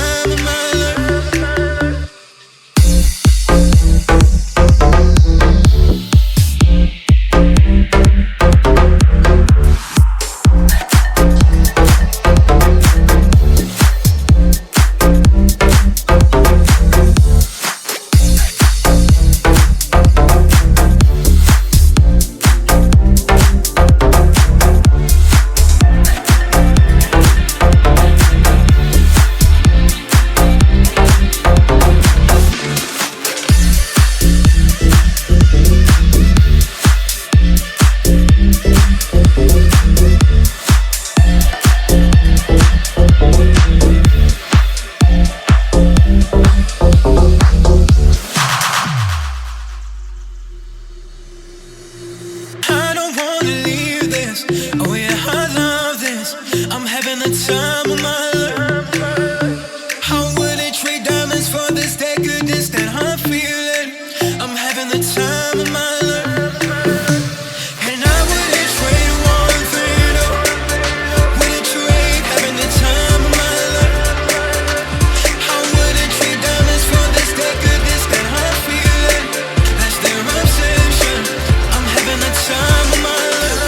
time of my life. I don't wanna leave this. Oh yeah, I love this. I'm having the time of my life. I wouldn't trade diamonds for this decadence that I'm feeling. I'm having the time of my life. And I wouldn't trade one thing, no. Wouldn't trade having the time of my life. I wouldn't trade diamonds for this decadence that I'm feeling. That's their obsession. I'm having the time of my life.